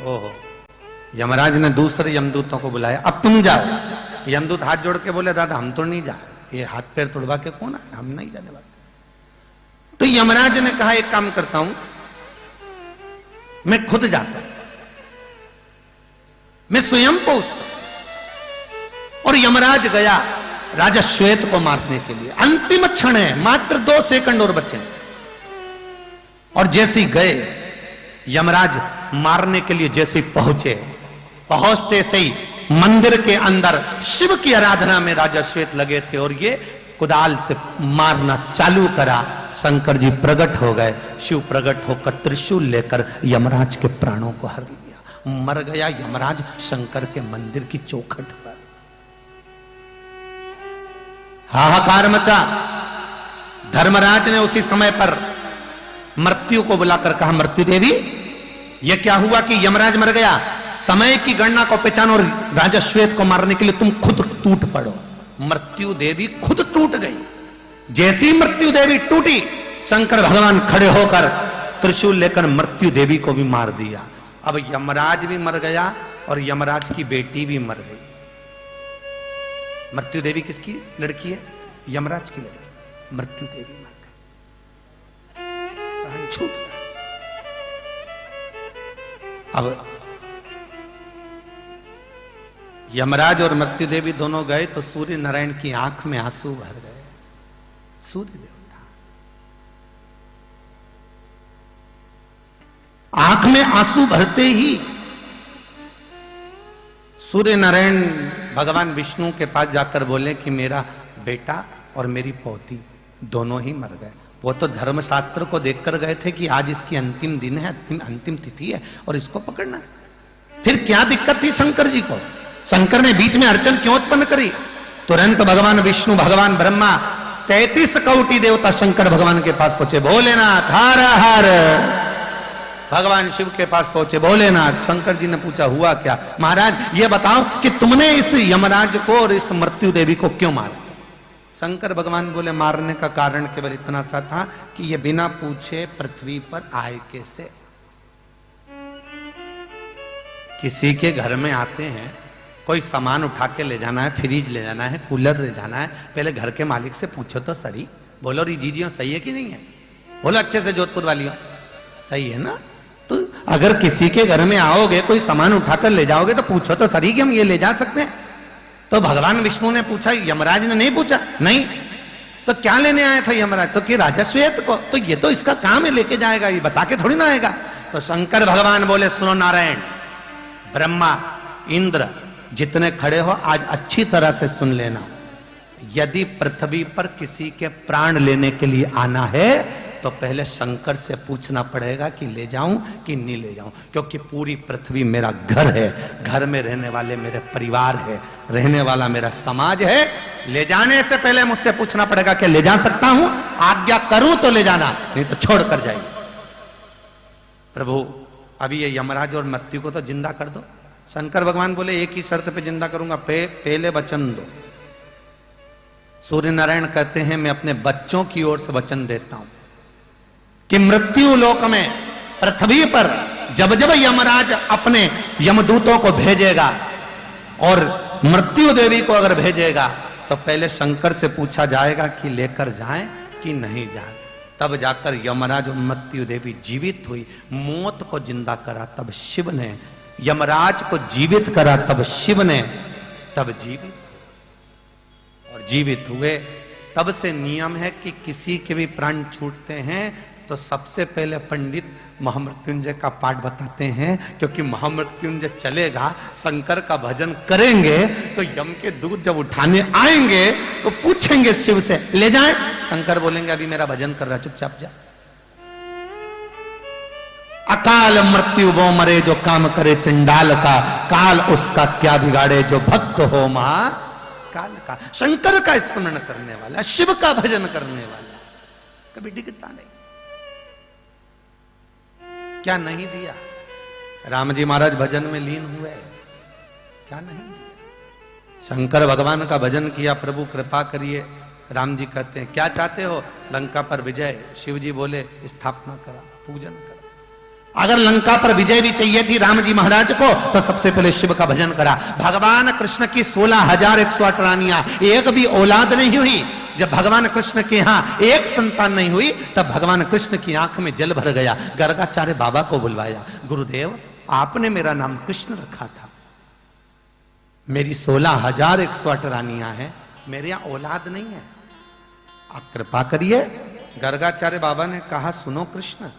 ओहो, यमराज ने दूसरे यमदूतों को बुलाया, अब तुम जाओ। यमदूत हाथ जोड़ के बोले, राधा हम तो नहीं जा, ये हाथ पैर तोड़वा के कौन है, हम नहीं जाने वाले। तो यमराज ने कहा एक काम करता हूं, मैं खुद जाता हूं, मैं स्वयं पहुंचता हूं। और यमराज गया राजा श्वेत को मारने के लिए। अंतिम क्षण है, मात्र 2 सेकंड और बचे। और जैसे ही गए यमराज मारने के लिए, जैसे पहुंचते से ही मंदिर के अंदर शिव की आराधना में राजा श्वेत लगे थे और ये कुदाल से मारना चालू करा। शंकर जी प्रकट हो गए, शिव प्रकट होकर त्रिशूल लेकर यमराज के प्राणों को हर लिया। मर गया यमराज शंकर के मंदिर की चौखट पर। हाहाकार मचा। धर्मराज ने उसी समय पर मृत्यु को बुलाकर कहा, मृत्यु देवी यह क्या हुआ कि यमराज मर गया, समय की गणना को पहचानो और राजा श्वेत को मारने के लिए तुम खुद टूट पड़ो। मृत्यु देवी खुद टूट गई। जैसी मृत्यु देवी टूटी, शंकर भगवान खड़े होकर त्रिशूल लेकर मृत्यु देवी को भी मार दिया। अब यमराज भी मर गया और यमराज की बेटी भी मर गई। मृत्यु देवी किसकी लड़की है? यमराज की लड़की। मृत्यु देवी मर गई, प्राण छूट गया। अब यमराज और मृत्यु देवी दोनों गए तो सूर्य नारायण की आंख में आंसू भर गए। सूर्य देवता आंख में आंसू भरते ही सूर्य नारायण भगवान विष्णु के पास जाकर बोले कि मेरा बेटा और मेरी पोती दोनों ही मर गए। वो तो धर्मशास्त्र को देखकर गए थे कि आज इसकी अंतिम दिन है, अंतिम तिथि है और इसको पकड़ना है। फिर क्या दिक्कत थी शंकर जी को? शंकर ने बीच में अड़चन क्यों उत्पन्न करी? तुरंत भगवान विष्णु, भगवान ब्रह्मा, 33 कोटि देवता शंकर भगवान के पास पहुंचे। भोलेनाथ हर हर। भगवान शिव के पास पहुंचे। भोलेनाथ, शंकर जी ने पूछा हुआ क्या? महाराज ये बताओ कि तुमने इस यमराज को और इस मृत्यु देवी को क्यों मारा? शंकर भगवान बोले, मारने का कारण केवल इतना सा था कि ये बिना पूछे पृथ्वी पर आए कैसे। किसी के घर में आते हैं, कोई सामान उठा के ले जाना है, फ्रिज ले जाना है, कूलर ले जाना है, पहले घर के मालिक से पूछो तो सही। बोलो री जीजियो सही है कि नहीं है? बोलो अच्छे से जोधपुर वालियों, सही है ना? तो अगर किसी के घर में आओगे, कोई सामान उठाकर ले जाओगे तो पूछो तो सही कि हम ये ले जा सकते हैं। तो भगवान विष्णु ने पूछा, यमराज ने नहीं पूछा। नहीं तो क्या लेने आया था यमराज? तो कि राजा श्वेत को, तो ये तो इसका काम है, लेके जाएगा, ये बता के थोड़ी ना आएगा। तो शंकर भगवान बोले, सुनो नारायण, ब्रह्मा, इंद्र जितने खड़े हो, आज अच्छी तरह से सुन लेना। यदि पृथ्वी पर किसी के प्राण लेने के लिए आना है तो पहले शंकर से पूछना पड़ेगा कि ले जाऊं कि नहीं ले जाऊं, क्योंकि पूरी पृथ्वी मेरा घर है, घर में रहने वाले मेरे परिवार है, रहने वाला मेरा समाज है। ले जाने से पहले मुझसे पूछना पड़ेगा कि ले जा सकता हूं, आज्ञा करूं तो ले जाना, नहीं तो छोड़ कर जाइए। प्रभु अभी ये यमराज और मृत्यु को तो जिंदा कर दो। शंकर भगवान बोले, एक ही शर्त पे जिंदा करूंगा, पहले वचन दो। सूर्य नारायण कहते हैं, मैं अपने बच्चों की ओर से वचन देता हूं कि मृत्यु लोक में, पृथ्वी पर जब जब यमराज अपने यमदूतों को भेजेगा और मृत्यु देवी को अगर भेजेगा तो पहले शंकर से पूछा जाएगा कि लेकर जाएं कि नहीं जाएं। तब जाकर यमराज और मृत्यु देवी जीवित हुई। मौत को जिंदा करा तब शिव ने, यमराज को जीवित करा तब शिव ने, तब जीवित और जीवित हुए। तब से नियम है कि किसी के भी प्राण छूटते हैं तो सबसे पहले पंडित महामृत्युंजय का पाठ बताते हैं, क्योंकि महामृत्युंजय चलेगा, शंकर का भजन करेंगे तो यम के दूत जब उठाने आएंगे तो पूछेंगे शिव से, ले जाएं? शंकर बोलेंगे, अभी मेरा भजन कर रहा, चुपचाप जा। अकाल मृत्यु वो मरे जो काम करे चंडाल का, काल उसका क्या बिगाड़े जो भक्त हो महाकाल का। शंकर का स्मरण करने वाला, शिव का भजन करने वाला कभी डिगता नहीं। क्या नहीं दिया? राम जी महाराज भजन में लीन हुए, क्या नहीं दिया? शंकर भगवान का भजन किया, प्रभु कृपा करिए। राम जी कहते हैं, क्या चाहते हो? लंका पर विजय। शिव जी बोले, स्थापना करा, पूजन करा। अगर लंका पर विजय भी चाहिए थी राम जी महाराज को तो सबसे पहले शिव का भजन करा। भगवान कृष्ण की 16,108 रानियां, एक भी औलाद नहीं हुई। जब भगवान कृष्ण के यहां एक संतान नहीं हुई तब भगवान कृष्ण की आंख में जल भर गया। गर्गाचार्य बाबा को बुलवाया, गुरुदेव आपने मेरा नाम कृष्ण रखा था, मेरी 16,108 रानियां हैं, मेरे यहां औलाद नहीं है, आप कृपा करिए। गर्गाचार्य बाबा ने कहा, सुनो कृष्ण,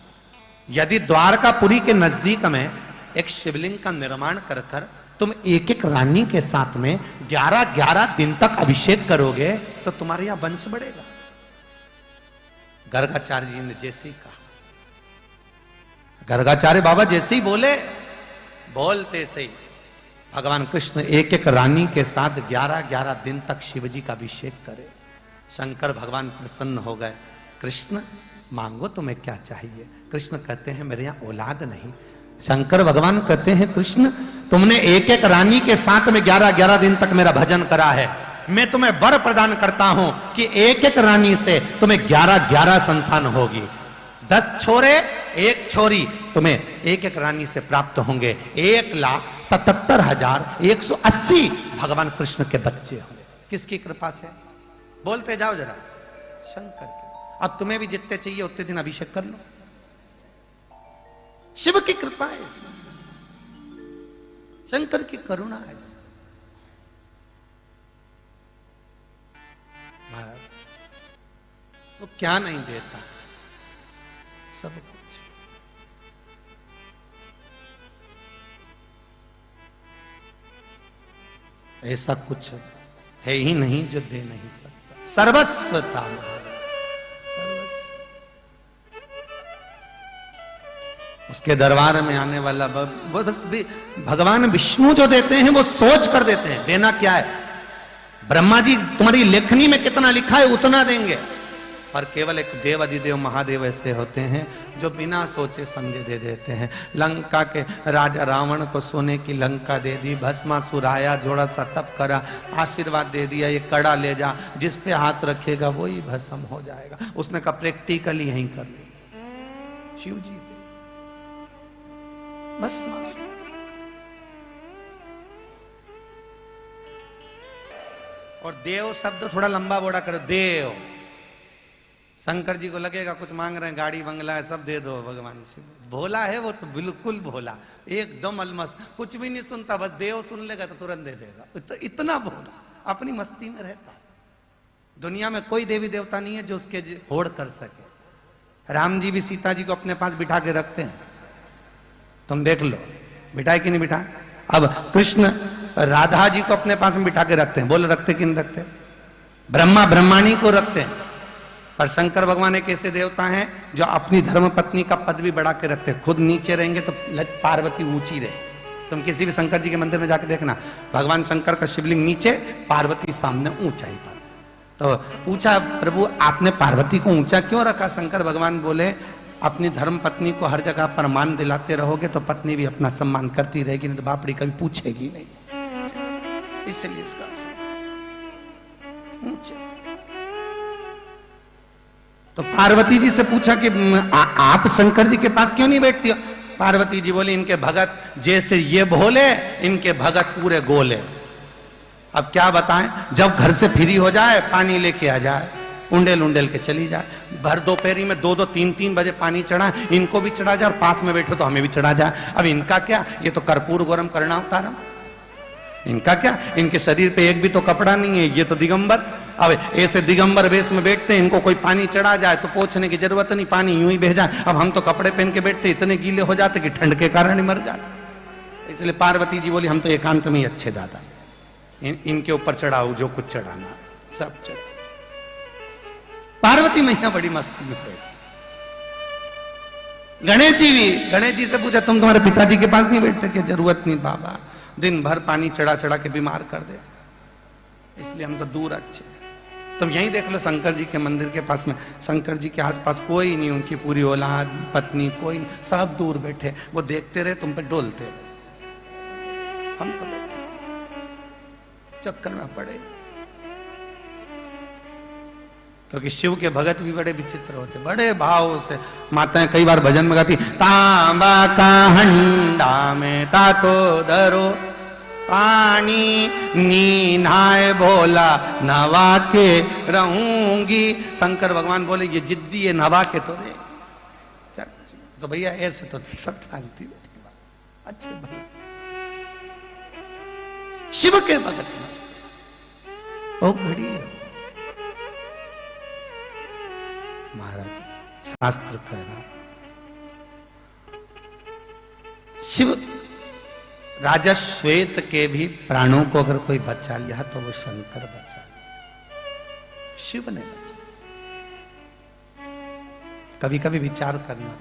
यदि द्वारकापुरी के नजदीक में एक शिवलिंग का निर्माण कर कर तुम एक एक रानी के साथ में 11-11 दिन तक अभिषेक करोगे तो तुम्हारे यहां वंश बढ़ेगा। गर्गाचार्य जी ने जैसे ही कहा, गर्गाचार्य बाबा जैसे ही बोलते से ही भगवान कृष्ण एक एक रानी के साथ 11-11 दिन तक शिवजी का अभिषेक करे। शंकर भगवान प्रसन्न हो गए। कृष्ण मांगो तुम्हें क्या चाहिए? कृष्ण कहते हैं मेरे यहां औलाद नहीं। शंकर भगवान कहते हैं कृष्ण तुमने एक एक रानी के साथ में 11-11 दिन तक मेरा भजन करा है, मैं तुम्हें वर प्रदान करता हूं कि एक एक रानी से तुम्हें 11-11 संतान होगी। 10 छोरे 1 छोरी तुम्हें एक एक रानी से प्राप्त होंगे। 1,77,180 भगवान कृष्ण के बच्चे होंगे। किसकी कृपा से? बोलते जाओ जरा, शंकर की। अब तुम्हें भी जितने चाहिए उतने दिन अभिषेक कर लो, शिव की कृपा है, शंकर की करुणा है। महाराज वो क्या नहीं देता, सब कुछ। ऐसा कुछ है ही नहीं जो दे नहीं सकता। सर्वस्वता सर्वस्व उसके दरबार में आने वाला बस भी भगवान विष्णु जो देते हैं वो सोच कर देते हैं। देना क्या है? ब्रह्मा जी तुम्हारी लेखनी में कितना लिखा है उतना देंगे, पर केवल एक देव अधिदेव महादेव ऐसे होते हैं जो बिना सोचे समझे दे देते हैं। लंका के राजा रावण को सोने की लंका दे दी, भस्मासुर आया, जोड़ा सा तप करा, आशीर्वाद दे दिया, ये कड़ा ले जा, जिस पे हाथ रखेगा वही भस्म हो जाएगा। उसने कहा प्रैक्टिकली यहीं कर ली। शिव जी भस्मासुर और देव शब्द थोड़ा लंबा बोड़ा करो, देव। शंकर जी को लगेगा कुछ मांग रहे हैं, गाड़ी बंगला है, सब दे दो। भगवान शिव भोला है, वो तो बिल्कुल भोला, एकदम अलमस्त, कुछ भी नहीं सुनता, बस देव सुन लेगा तो तुरंत दे देगा। इतना भोला, अपनी मस्ती में रहता। दुनिया में कोई देवी देवता नहीं है जो उसके होड़ कर सके। राम जी भी सीता जी को अपने पास बिठा के रखते हैं, तुम देख लो, बिठाए कि नहीं बिठाए। अब कृष्ण राधा जी को अपने पास में बिठा के रखते हैं, बोलो रखते कि नहीं रखते। ब्रह्मा ब्रह्माणी को रखते हैं, पर शंकर भगवान एक ऐसे देवता हैं जो अपनी धर्म पत्नी का पद भी बढ़ा के रखते हैं। खुद नीचे रहेंगे तो पार्वती ऊंची रहे। तुम किसी भी शंकर जी के मंदिर में जाके देखना, भगवान शंकर का शिवलिंग नीचे, पार्वती सामने ऊंचाई पर। तो पूछा प्रभु आपने पार्वती को ऊंचा क्यों रखा? शंकर भगवान बोले अपनी धर्म पत्नी को हर जगह पर मान दिलाते रहोगे तो पत्नी भी अपना सम्मान करती रहेगी, नहीं तो बापड़ी कभी पूछेगी नहीं, इसलिए इसका ऊंचे। तो पार्वती जी से पूछा कि आप शंकर जी के पास क्यों नहीं बैठती हो? पार्वती जी बोली इनके भगत जैसे ये भोले, इनके भगत पूरे गोले। अब क्या बताएं, जब घर से फ्री हो जाए पानी लेके आ जाए, उंडेल उंडेल के चली जाए। भर दोपहरी में 2-2 3-3 बजे पानी चढ़ा, इनको भी चढ़ा जाए और पास में बैठो तो हमें भी चढ़ा जाए। अब इनका क्या, ये तो कर्पूर गौरम करना उतारम। इनका क्या, इनके शरीर पे एक भी तो कपड़ा नहीं है, ये तो दिगंबर। अब ऐसे दिगंबर वेश में बैठते हैं, इनको कोई पानी चढ़ा जाए तो पोछने की जरूरत नहीं, पानी यूं ही बह जाए। अब हम तो कपड़े पहन के बैठते, इतने गीले हो जाते कि ठंड के कारण ही मर जाते। इसलिए पार्वती जी बोली हम तो एकांत में ही अच्छे दादा, इनके ऊपर चढ़ाओ जो कुछ चढ़ाना, सब चढ़ा। पार्वती मैया बड़ी मस्ती में बैठी। गणेश जी भी, गणेश जी से पूछा तुम तुम्हारे पिताजी के पास नहीं बैठते? क्या जरूरत नहीं बाबा, दिन भर पानी चढ़ा चढ़ा के बीमार कर दे, इसलिए हम तो दूर अच्छे। तुम यहीं देख लो शंकर जी के मंदिर के पास में, शंकर जी के आसपास कोई नहीं, उनकी पूरी औलाद पत्नी कोई नहीं, सब दूर बैठे, वो देखते रहे तुम पे डोलते रहे। हम तो बैठे चक्कर में पड़े। क्योंकि शिव के भगत भी बड़े विचित्र होते, बड़े भाव से। माताएं कई बार भजन में गाती, तांबा का हंडा में तातो धरो पानी, नीनाए भोला नवा के रहूंगी। शंकर भगवान बोले ये जिद्दी है, नवा के तो रे। तो भैया ऐसे तो सब जानती है। अच्छे भैया शिव के भगत मस्त ओ घड़ी महाराज शास्त्र कह रहा, शिव राजा श्वेत के भी प्राणों को अगर कोई बचा लिया तो वो शंकर बचा लिया, शिव ने बचा। कभी कभी विचार करना,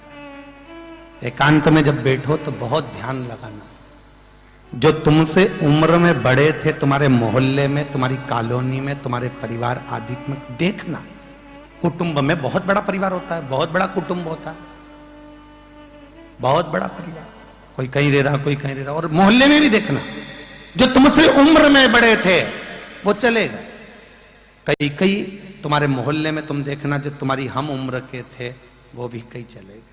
एकांत में जब बैठो तो बहुत ध्यान लगाना। जो तुमसे उम्र में बड़े थे, तुम्हारे मोहल्ले में, तुम्हारी कॉलोनी में, तुम्हारे परिवार आदि में देखना। कुटुंब में बहुत बड़ा परिवार होता है, बहुत बड़ा कुटुंब होता है, बहुत बड़ा परिवार, कोई कहीं रह रहा, कोई कहीं रह रहा। और मोहल्ले में भी देखना, जो तुमसे उम्र में बड़े थे वो चले गए। कई कई तुम्हारे मोहल्ले में तुम देखना, जो तुम्हारी हम उम्र के थे वो भी कई चले गए।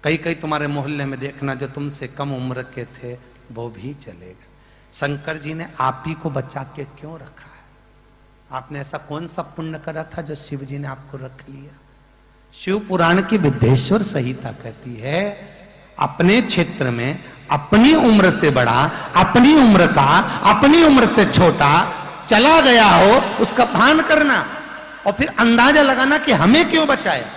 कई कई तुम्हारे मोहल्ले में देखना, जो तुमसे कम उम्र के थे वो भी चले गए। शंकर जी ने आप ही को बचा के क्यों रखा है? आपने ऐसा कौन सा पुण्य करा था जो शिव जी ने आपको रख लिया? शिव पुराण की विद्येश्वर संहिता कहती है, अपने क्षेत्र में अपनी उम्र से बड़ा, अपनी उम्र का, अपनी उम्र से छोटा चला गया हो, उसका भान करना और फिर अंदाजा लगाना कि हमें क्यों बचाया।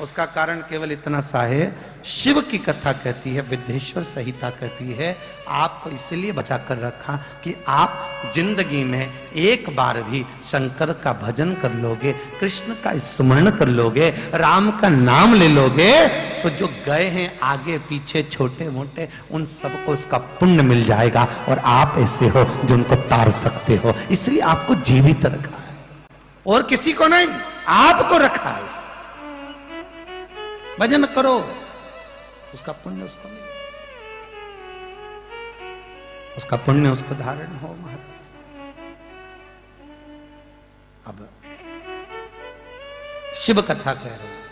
उसका कारण केवल इतना सा है, शिव की कथा कहती है, विद्येश्वर संहिता कहती है, आपको इसलिए बचा कर रखा कि आप जिंदगी में एक बार भी शंकर का भजन कर लोगे, कृष्ण का स्मरण कर लोगे, राम का नाम ले लोगे, तो जो गए हैं आगे पीछे छोटे मोटे, उन सबको उसका पुण्य मिल जाएगा। और आप ऐसे हो जो उनको तार सकते हो, इसलिए आपको जीवित रखा है, और किसी को नहीं, आपको रखा है। भजन करो, उसका पुण्य उसको मिले, उसका पुण्य उसको धारण हो। महाराज अब शिव कथा कह रहे हैं,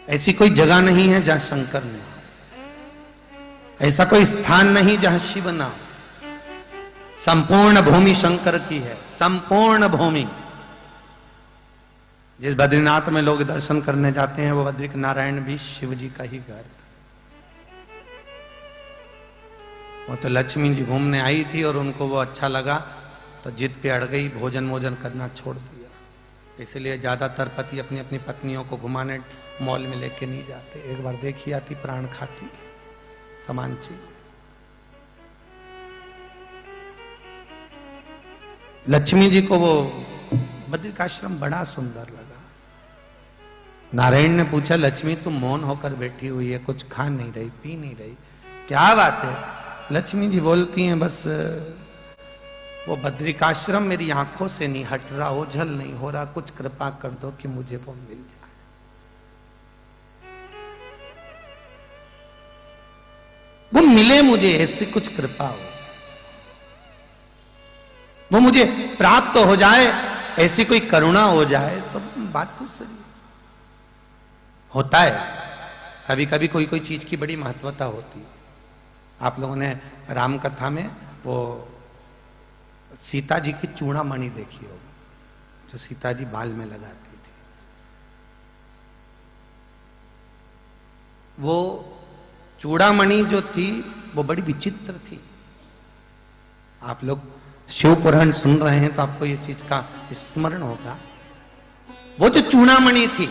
ऐसी कोई जगह नहीं है जहां शंकर ना, ऐसा कोई स्थान नहीं जहां शिव ना। संपूर्ण भूमि शंकर की है, संपूर्ण भूमि। जिस बद्रीनाथ में लोग दर्शन करने जाते हैं वो बद्रिक नारायण भी शिव जी का ही घर। वो तो लक्ष्मी जी घूमने आई थी और उनको वो अच्छा लगा तो जिद पे अड़ गई, भोजन मोजन करना छोड़ दिया। इसलिए ज्यादातर पति अपनी अपनी पत्नियों को घुमाने मॉल में लेके नहीं जाते। एक बार देखी आती, प्राण खाती समान चीज। लक्ष्मी जी को वो बद्रिकाश्रम बड़ा सुंदर लगा। नारायण ने पूछा, लक्ष्मी तुम मौन होकर बैठी हुई है, कुछ खा नहीं रही, पी नहीं रही, क्या बात है? लक्ष्मी जी बोलती हैं, बस वो बद्रिकाश्रम मेरी आंखों से नहीं हट रहा, ओझल नहीं हो रहा, कुछ कृपा कर दो कि मुझे वो मिल जाए। वो मिले मुझे, ऐसी कुछ कृपा हो जाए, वो मुझे प्राप्त हो जाए, ऐसी कोई करुणा हो जाए तो बात दूसरी होता है। कभी कभी कोई कोई चीज की बड़ी महत्वता होती है। आप लोगों ने राम कथा में वो सीता जी की चूड़ामणि देखी होगी, जो सीता जी बाल में लगाती थी। वो चूड़ामणि जो थी वो बड़ी विचित्र थी। आप लोग शिव पुराण सुन रहे हैं तो आपको ये चीज का स्मरण होगा। वो जो चूड़ामणि थी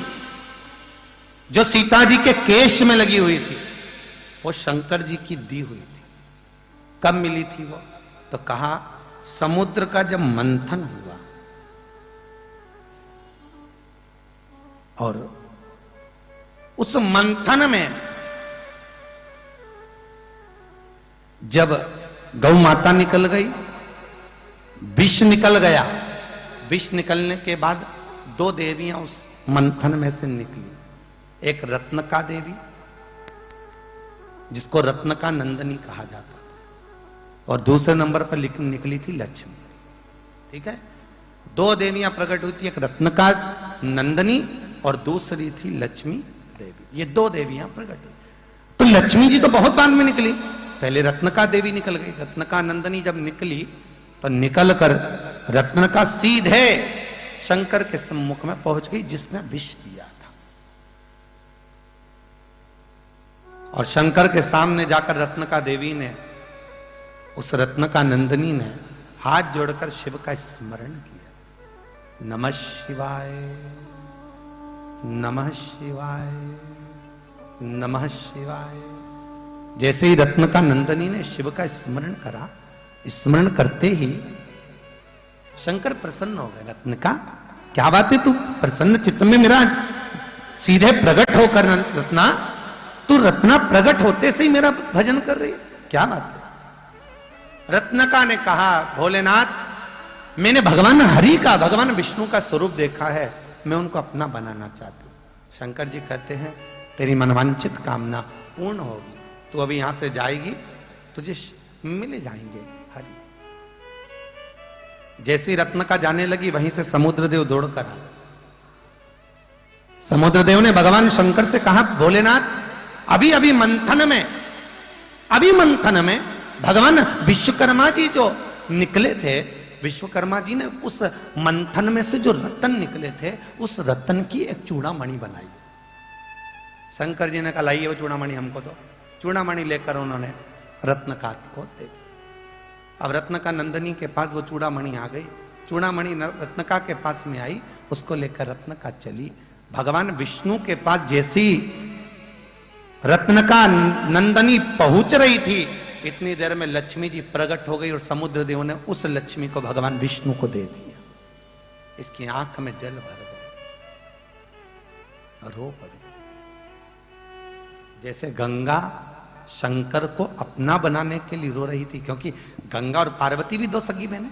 जो सीता जी के केश में लगी हुई थी, वो शंकर जी की दी हुई थी। कब मिली थी वो? तो कहा समुद्र का जब मंथन हुआ और उस मंथन में जब गौ माता निकल गई, विष निकल गया, विष निकलने के बाद दो देवियां उस मंथन में से निकली। एक रत्नका देवी, जिसको रत्नका नंदनी कहा जाता था, और दूसरे नंबर पर निकली थी लक्ष्मी। ठीक है, दो देवियां प्रकट हुई थी, एक रत्नका नंदनी और दूसरी थी लक्ष्मी देवी। ये दो देवियां प्रकट हुई। तो लक्ष्मी जी तो बहुत बाद में निकली, पहले रत्नका देवी निकल गई। रत्नका नंदनी जब निकली तो निकल कर रत्नका सीधे शंकर के सम्मुख में पहुंच गई, जिसने विष दिया था। और शंकर के सामने जाकर रत्नका देवी ने, उस रत्नका नंदनी ने हाथ जोड़कर शिव का स्मरण किया। नमः शिवाय, नमः शिवाय, नमः शिवाय। जैसे ही रत्नका नंदनी ने शिव का स्मरण करा, स्मरण करते ही शंकर प्रसन्न हो गए। रत्नका, क्या बात है, तू प्रसन्न चित्त में मेरा सीधे प्रकट होकर रत्ना, तू रत्ना प्रकट होते से ही मेरा भजन कर रही है, क्या बात है। रत्नका ने कहा, भोलेनाथ, मैंने भगवान हरि का, भगवान विष्णु का स्वरूप देखा है, मैं उनको अपना बनाना चाहती हूं। शंकर जी कहते हैं, तेरी मनवांछित कामना पूर्ण होगी, तू अभी यहां से जाएगी, तुझे मिले जाएंगे हरि। जैसी रत्नका जाने लगी, वहीं से समुद्रदेव दौड़कर आ गए। समुद्रदेव ने भगवान शंकर से कहा, भोलेनाथ, अभी मंथन में भगवान विश्वकर्मा जी जो निकले थे, विश्वकर्मा जी ने उस मंथन में से जो रत्न निकले थे, उस रत्न की एक चूड़ामणि बनाई। शंकर जी ने कहा, लाइए वो चूड़ामणि हमको दो। चूड़ामणि लेकर उन्होंने रत्नका को दे दी। अब रत्नका नंदनी के पास वो चूड़ामणि आ गई। चूड़ामणि रत्नका के पास में आई, उसको लेकर रत्नका चली। भगवान विष्णु के पास जैसी रत्नका नंदनी पहुंच रही थी, इतनी देर में लक्ष्मी जी प्रकट हो गई और समुद्र देव ने उस लक्ष्मी को भगवान विष्णु को दे दिया। इसकी आंख में जल भर गए, रो पड़े। जैसे गंगा शंकर को अपना बनाने के लिए रो रही थी, क्योंकि गंगा और पार्वती भी दो सगी बहन है,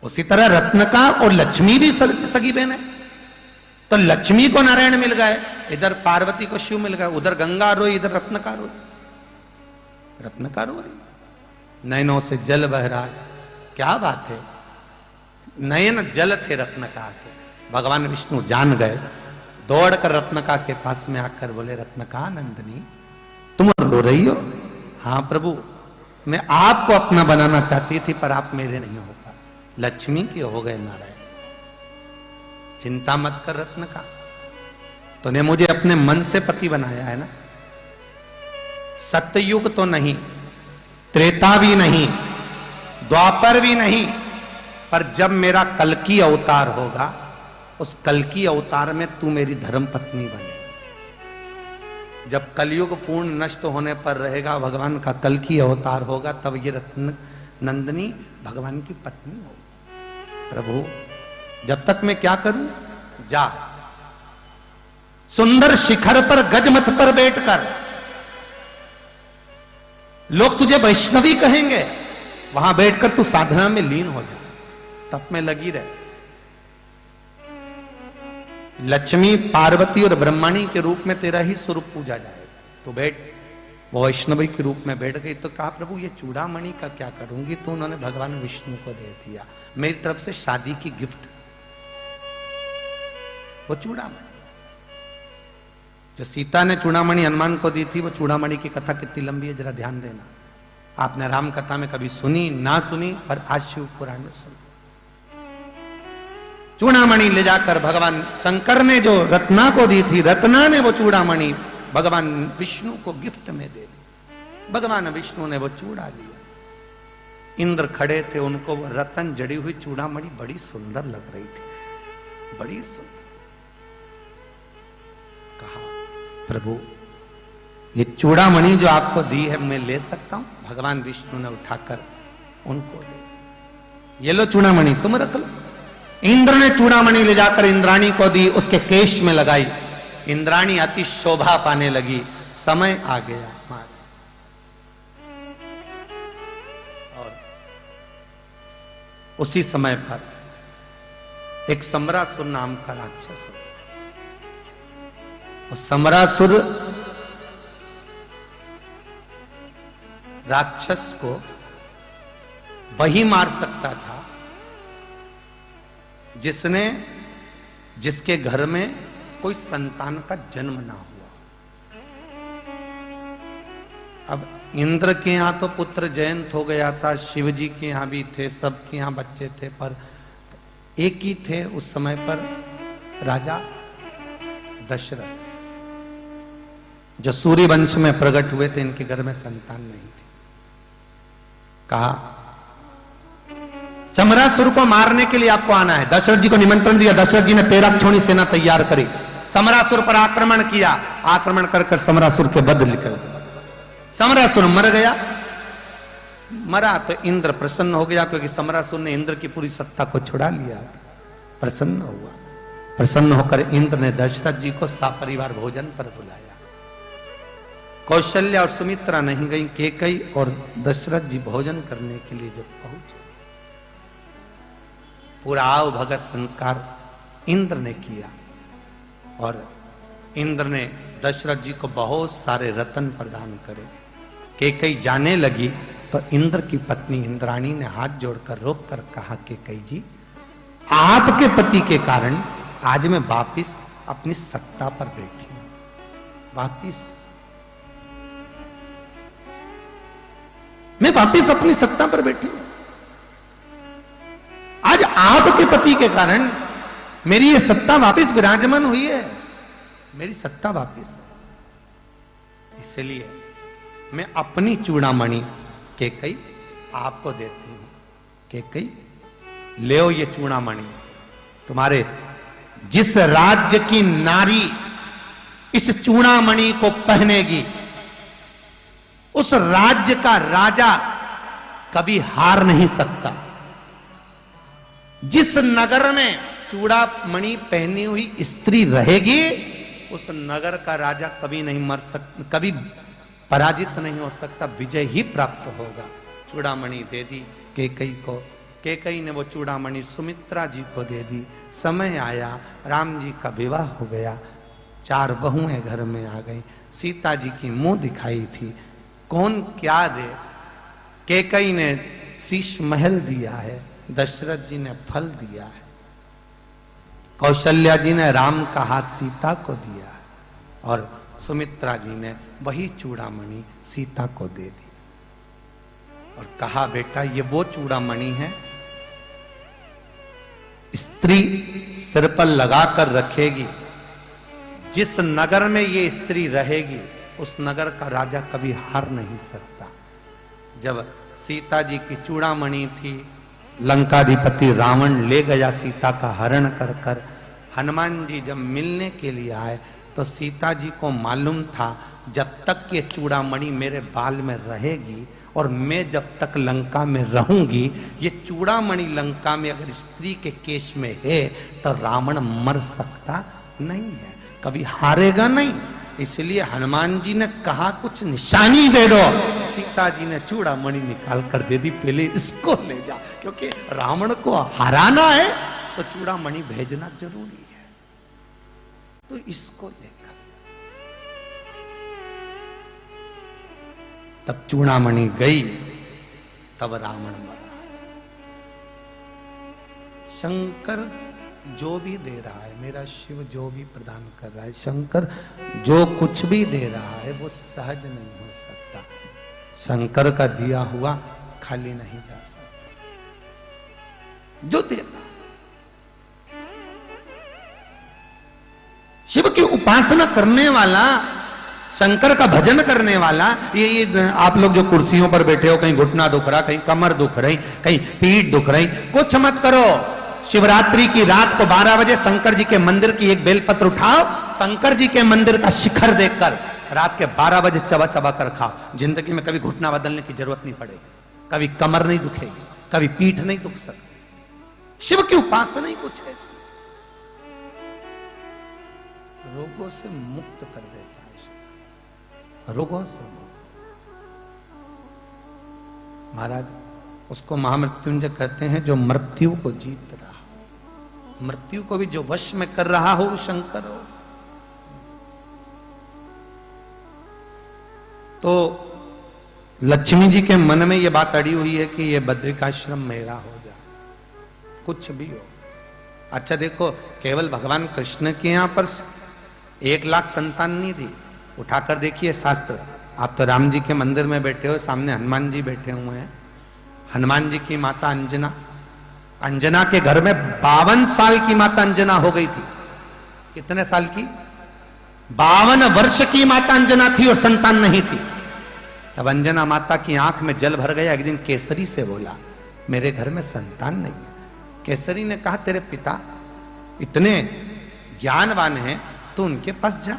उसी तरह रत्नका और लक्ष्मी भी सगी बहन है। तो लक्ष्मी को नारायण मिल गए, इधर पार्वती को शिव मिल गए, उधर गंगा रोई, इधर रत्नका रोई। रत्नका रो रही, नयनों से जल बह रहा है, क्या बात है, नयन जल थे रत्नका के। भगवान विष्णु जान गए, दौड़कर रत्नका के पास में आकर बोले, रत्नका नंदनी, तुम रो रही हो? हाँ प्रभु, मैं आपको अपना बनाना चाहती थी, पर आप मेरे नहीं हो पा, लक्ष्मी के हो गए नारायण। चिंता मत कर रत्नका, तूने मुझे अपने मन से पति बनाया है ना। सत्ययुग तो नहीं, त्रेता भी नहीं, द्वापर भी नहीं, पर जब मेरा कल्कि अवतार होगा, उस कल्कि अवतार में तू मेरी धर्म पत्नी बने। जब कलयुग पूर्ण नष्ट होने पर रहेगा, भगवान का कल्कि अवतार होगा, तब ये रत्न नंदनी भगवान की पत्नी होगी। प्रभु, जब तक मैं क्या करूं? जा, सुंदर शिखर पर गजमथ पर बैठकर, लोग तुझे वैष्णवी कहेंगे, वहां बैठकर तू साधना में लीन हो जा, तप में लगी रहे। लक्ष्मी, पार्वती और ब्रह्मणी के रूप में तेरा ही स्वरूप पूजा जाएगा। तो बैठ, वो वैष्णवी के रूप में बैठ गई। तो कहा, प्रभु ये चूड़ामणि का क्या करूंगी? तो उन्होंने भगवान विष्णु को दे दिया, मेरी तरफ से शादी की गिफ्ट, वो चूड़ामणि। जो सीता ने चूड़ामणि हनुमान को दी थी, वो चूड़ामणि की कथा कितनी लंबी है, जरा ध्यान देना। आपने राम कथा में कभी सुनी ना सुनी, पर आज शिव पुराण में सुनी। चूड़ामणि ले जाकर भगवान शंकर ने जो रत्ना को दी थी, रत्ना ने वो चूड़ामणि भगवान विष्णु को गिफ्ट में दे दी। भगवान विष्णु ने वो चूड़ा लिया। इंद्र खड़े थे, उनको वो रतन जड़ी हुई चूड़ामणि बड़ी सुंदर लग रही थी, बड़ी सुंदर। कहा, प्रभु ये चूड़ामणि जो आपको दी है, मैं ले सकता हूं? भगवान विष्णु ने उठाकर उनको दे, ये लो चूड़ामणि, तुम रख लो। इंद्र ने चूड़ामणि ले जाकर इंद्राणी को दी, उसके केश में लगाई। इंद्राणी अति शोभा पाने लगी। समय आ गया और उसी समय पर एक समरासुर नाम का राक्षस, उस समरासुर राक्षस को वही मार सकता था जिसके घर में कोई संतान का जन्म ना हुआ। अब इंद्र के यहां तो पुत्र जयंत हो गया था, शिव जी के यहां भी थे, सबके यहां बच्चे थे, पर एक ही थे उस समय पर, राजा दशरथ, जो सूर्य वंश में प्रकट हुए थे। इनके घर में संतान नहीं थी। कहा समरासुर को मारने के लिए आपको आना है। दशरथ जी को निमंत्रण दिया। दशरथ जी ने पेराक्षोणी सेना तैयार करी, समरासुर पर आक्रमण किया। आक्रमण कर समरासुर के बदले निकल गए। समरासुर मर गया। मरा तो इंद्र प्रसन्न हो गया, क्योंकि समरासुर ने इंद्र की पूरी सत्ता को छुड़ा लिया। प्रसन्न हुआ। प्रसन्न होकर इंद्र ने दशरथ जी को सपरिवार भोजन पर बुलाया। कौशल्या और सुमित्रा नहीं गई, कैकेयी और दशरथ जी भोजन करने के लिए जब पहुंचे, पूरा आव भगत संस्कार इंद्र ने किया। और इंद्र ने दशरथ जी को बहुत सारे रत्न प्रदान करे। कैकेयी जाने लगी तो इंद्र की पत्नी इंद्राणी ने हाथ जोड़कर रोक कर कहा, कैकेयी जी, आपके पति के कारण आज मैं वापिस अपनी सत्ता पर बैठी हूं। मैं वापिस अपनी सत्ता पर बैठी हूं। आज आपके पति के कारण मेरी ये सत्ता वापिस विराजमान हुई है। मेरी सत्ता वापिस, इसलिए मैं अपनी चूड़ामणि कैकेयी आपको देती हूं। कैकेयी, ले ये चूड़ामणि, तुम्हारे जिस राज्य की नारी इस चूड़ामणि को पहनेगी, उस राज्य का राजा कभी हार नहीं सकता। जिस नगर में चूड़ामणि पहनी हुई स्त्री रहेगी, उस नगर का राजा कभी नहीं मर सकता, कभी पराजित नहीं हो सकता, विजय ही प्राप्त होगा। चूड़ामणि दे दी कैकेयी को। कैकेयी ने वो चूड़ामणि सुमित्रा जी को दे दी। समय आया, राम जी का विवाह हो गया। 4 बहुएं घर में आ गई। सीता जी की मुंह दिखाई थी, कौन क्या दे। कैकेयी ने शीश महल दिया है, दशरथ जी ने फल दिया है, कौशल्या जी ने राम का हाथ सीता को दिया है, और सुमित्रा जी ने वही चूड़ामणि सीता को दे दी। और कहा, बेटा ये वो चूड़ामणि है, स्त्री सिर पर लगाकर रखेगी, जिस नगर में ये स्त्री रहेगी उस नगर का राजा कभी हार नहीं सकता। जब सीता जी की चूड़ामणि थी, लंकाधिपति रावण ले गया सीता का हरण कर कर। हनुमान जी जब मिलने के लिए आए तो सीता जी को मालूम था, जब तक ये चूड़ामणि मेरे बाल में रहेगी और मैं जब तक लंका में रहूंगी, ये चूड़ामणि लंका में अगर स्त्री के केश में है तो रावण मर सकता नहीं है, कभी हारेगा नहीं। इसलिए हनुमान जी ने कहा, कुछ निशानी दे दो। सीता जी ने चूड़ामणि निकाल कर दे दी, पहले इसको ले जा, क्योंकि रावण को हराना है तो चूड़ामणि भेजना जरूरी है, तो इसको लेकर। तब चूड़ामणि गई, तब रावण मरा। शंकर जो भी दे रहा है, मेरा शिव जो भी प्रदान कर रहा है, शंकर जो कुछ भी दे रहा है वो सहज नहीं हो सकता। शंकर का दिया हुआ खाली नहीं जा सकता। जो देता, शिव की उपासना करने वाला, शंकर का भजन करने वाला, ये आप लोग जो कुर्सियों पर बैठे हो, कहीं घुटना दुख रहा, कहीं कमर दुख रही, कहीं पीठ दुख रही, कुछ मत करो। शिवरात्रि की रात को 12 बजे शंकर जी के मंदिर की एक बेलपत्र उठाओ, शंकर जी के मंदिर का शिखर देखकर रात के 12 बजे चबा चबा कर खाओ। जिंदगी में कभी घुटना बदलने की जरूरत नहीं पड़ेगी, कभी कमर नहीं दुखेगी, कभी पीठ नहीं दुख सकती। शिव की उपासना ही कुछ ऐसी, रोगों से मुक्त कर देगा है, रोगों से मुक्त। महाराज उसको महामृत्युंजय कहते हैं, जो मृत्यु को जीत रहा, मृत्यु को भी जो वश में कर रहा हो, शंकर हो। तो लक्ष्मी जी के मन में यह बात अड़ी हुई है कि यह बद्रिकाश्रम मेरा हो जाए, कुछ भी हो। अच्छा देखो, केवल भगवान कृष्ण के यहाँ पर 1,00,000 संतान नहीं थी। उठाकर देखिए शास्त्र। आप तो राम जी के मंदिर में बैठे हो, सामने हनुमान जी बैठे हुए हैं। हनुमान जी की माता अंजना, अंजना के घर में 52 साल की माता अंजना हो गई थी। कितने साल की? 52 वर्ष की माता अंजना थी और संतान नहीं थी। तब अंजना माता की आंख में जल भर गया। एक दिन केसरी से बोला, मेरे घर में संतान नहीं है। केसरी ने कहा, तेरे पिता इतने ज्ञानवान हैं, तो उनके पास जा।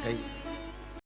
गई